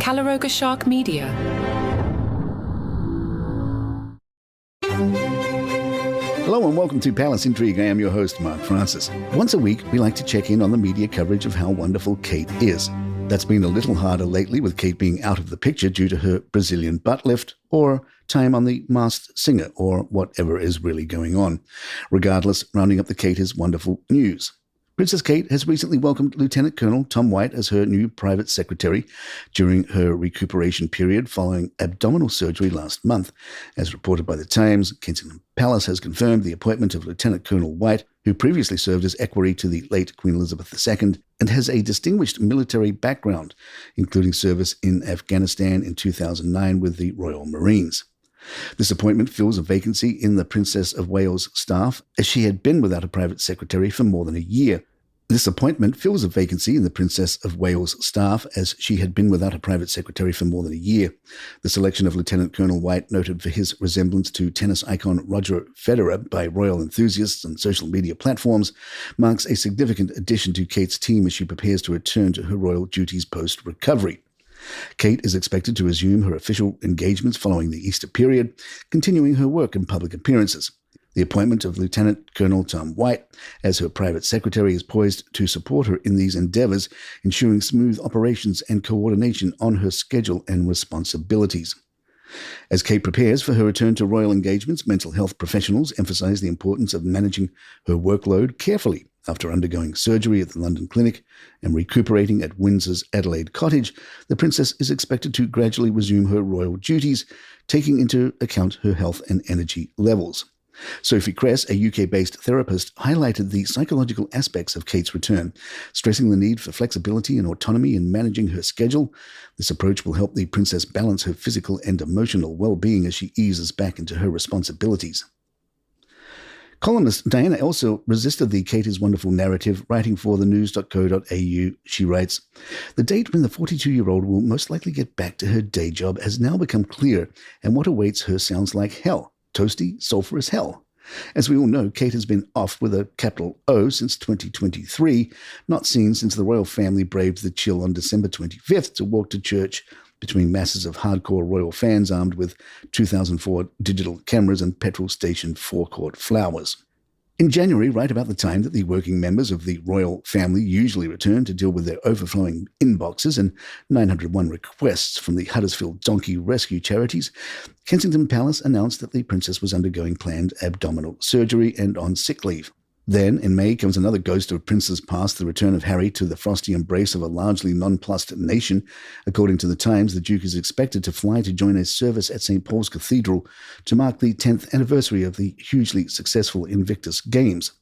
Calaroga Shark Media. Hello and welcome to Palace Intrigue. I am your host, Mark Francis. Once a week, we like to check in on the media coverage of how wonderful Kate is. That's been a little harder lately, with Kate being out of the picture due to her Brazilian butt lift, or time on the Masked Singer, or whatever is really going on. Regardless, rounding up the Kate is wonderful news. Princess Kate has recently welcomed Lieutenant Colonel Tom White as her new private secretary during her recuperation period following abdominal surgery last month. As reported by The Times, Kensington Palace has confirmed the appointment of Lieutenant Colonel White, who previously served as equerry to the late Queen Elizabeth II and has a distinguished military background, including service in Afghanistan in 2009 with the Royal Marines. This appointment fills a vacancy in the Princess of Wales staff, as she had been without a private secretary for more than a year. The selection of Lieutenant Colonel White, noted for his resemblance to tennis icon Roger Federer by royal enthusiasts and social media platforms, marks a significant addition to Kate's team as she prepares to return to her royal duties post-recovery. Kate is expected to resume her official engagements following the Easter period, continuing her work in public appearances. The appointment of Lieutenant Colonel Tom White as her private secretary is poised to support her in these endeavours, ensuring smooth operations and coordination on her schedule and responsibilities. As Kate prepares for her return to royal engagements, mental health professionals emphasise the importance of managing her workload carefully. After undergoing surgery at the London clinic and recuperating at Windsor's Adelaide cottage, the princess is expected to gradually resume her royal duties, taking into account her health and energy levels. Sophie Kress, a UK-based therapist, highlighted the psychological aspects of Kate's return, stressing the need for flexibility and autonomy in managing her schedule. This approach will help the princess balance her physical and emotional well-being as she eases back into her responsibilities. Columnist Diana also resisted the Kate is Wonderful narrative, writing for thenews.co.au. She writes, "The date when the 42-year-old will most likely get back to her day job has now become clear, and what awaits her sounds like hell. Toasty, sulphurous hell. As we all know, Kate has been off with a capital O since 2023, not seen since the royal family braved the chill on December 25th to walk to church between masses of hardcore royal fans armed with 2004 digital cameras and petrol station forecourt flowers. In January, right about the time that the working members of the royal family usually return to deal with their overflowing inboxes and 901 requests from the Huddersfield donkey rescue charities, Kensington Palace announced that the princess was undergoing planned abdominal surgery and on sick leave. Then, in May, comes another ghost of princes past, the return of Harry to the frosty embrace of a largely nonplussed nation. According to The Times, the Duke is expected to fly to join a service at St. Paul's Cathedral to mark the 10th anniversary of the hugely successful Invictus Games.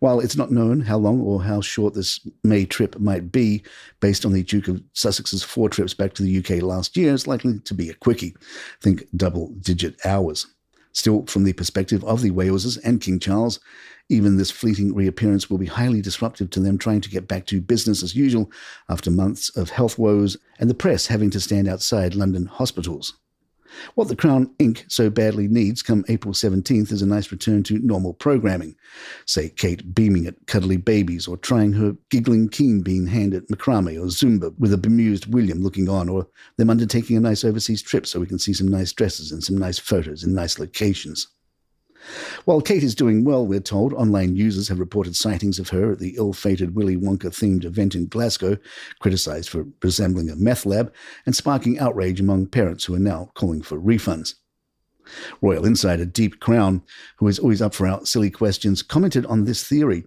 While it's not known how long or how short this May trip might be, based on the Duke of Sussex's 4 trips back to the UK last year, it's likely to be a quickie. Think double-digit hours. Still, from the perspective of the Waleses and King Charles, even this fleeting reappearance will be highly disruptive to them trying to get back to business as usual after months of health woes and the press having to stand outside London hospitals. What the Crown Inc. so badly needs come April 17th is a nice return to normal programming. Say Kate beaming at cuddly babies, or trying her giggling keen bean hand at macrame or Zumba with a bemused William looking on, or them undertaking a nice overseas trip so we can see some nice dresses and some nice photos in nice locations. While Kate is doing well, we're told, online users have reported sightings of her at the ill-fated Willy Wonka-themed event in Glasgow, criticised for resembling a meth lab, and sparking outrage among parents who are now calling for refunds. Royal insider Deep Crown, who is always up for our silly questions, commented on this theory.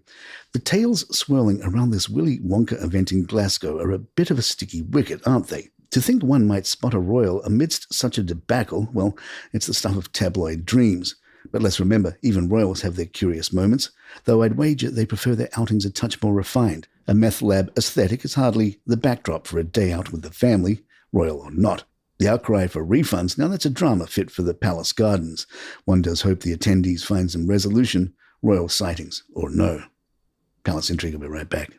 The tales swirling around this Willy Wonka event in Glasgow are a bit of a sticky wicket, aren't they? To think one might spot a royal amidst such a debacle, well, it's the stuff of tabloid dreams. But let's remember, even royals have their curious moments, though I'd wager they prefer their outings a touch more refined. A meth lab aesthetic is hardly the backdrop for a day out with the family, royal or not. The outcry for refunds, now that's a drama fit for the palace gardens. One does hope the attendees find some resolution, royal sightings or no. Palace Intrigue will be right back.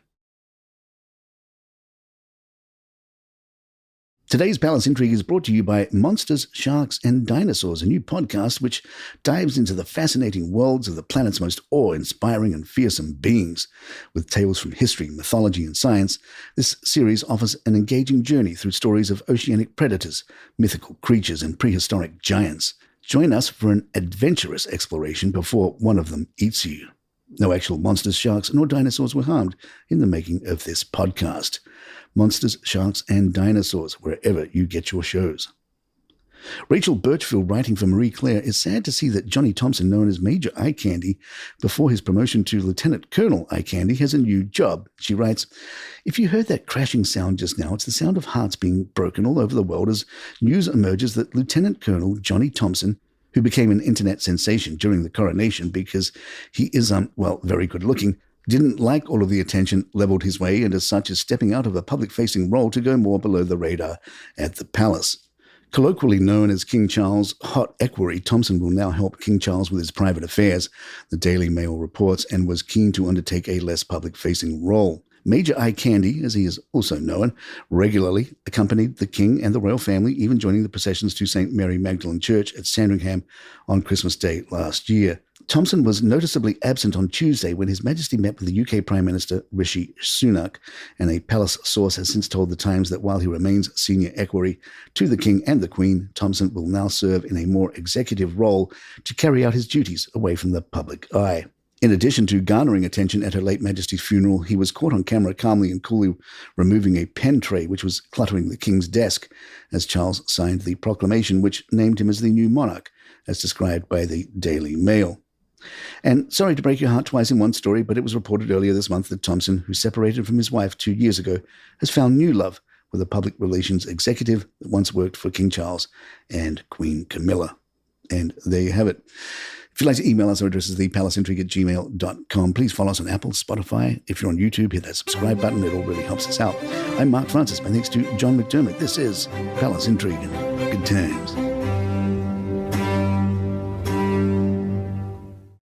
Today's Palace Intrigue is brought to you by Monsters, Sharks and Dinosaurs, a new podcast which dives into the fascinating worlds of the planet's most awe-inspiring and fearsome beings. With tales from history, mythology and science, this series offers an engaging journey through stories of oceanic predators, mythical creatures and prehistoric giants. Join us for an adventurous exploration before one of them eats you. No actual monsters, sharks, nor dinosaurs were harmed in the making of this podcast. Monsters, Sharks and Dinosaurs, wherever you get your shows. Rachel Birchfield, writing for Marie Claire, is sad to see that Johnny Thompson, known as Major Eye Candy before his promotion to Lieutenant Colonel Eye Candy, has a new job. She writes, "If you heard that crashing sound just now, it's the sound of hearts being broken all over the world as news emerges that Lieutenant Colonel Johnny Thompson, who became an internet sensation during the coronation because he is, very good looking, didn't like all of the attention leveled his way and as such is stepping out of a public-facing role to go more below the radar at the palace. Colloquially known as King Charles' hot equerry, Thompson will now help King Charles with his private affairs, the Daily Mail reports, and was keen to undertake a less public-facing role. Major Eye Candy, as he is also known, regularly accompanied the king and the royal family, even joining the processions to St. Mary Magdalene Church at Sandringham on Christmas Day last year. Thompson was noticeably absent on Tuesday when His Majesty met with the UK Prime Minister Rishi Sunak, and a palace source has since told The Times that while he remains senior equerry to the King and the Queen, Thompson will now serve in a more executive role to carry out his duties away from the public eye. In addition to garnering attention at Her late Majesty's funeral, he was caught on camera calmly and coolly removing a pen tray which was cluttering the King's desk as Charles signed the proclamation which named him as the new monarch, as described by the Daily Mail. And sorry to break your heart twice in one story, but it was reported earlier this month that Thompson, who separated from his wife 2 years ago, has found new love with a public relations executive that once worked for King Charles and Queen Camilla. And there you have it. If you'd like to email us, our address is thepalaceintrigue@gmail.com. Please follow us on Apple, Spotify. If you're on YouTube, hit that subscribe button. It all really helps us out. I'm Mark Francis. My thanks to John McDermott. This is Palace Intrigue and Good Times.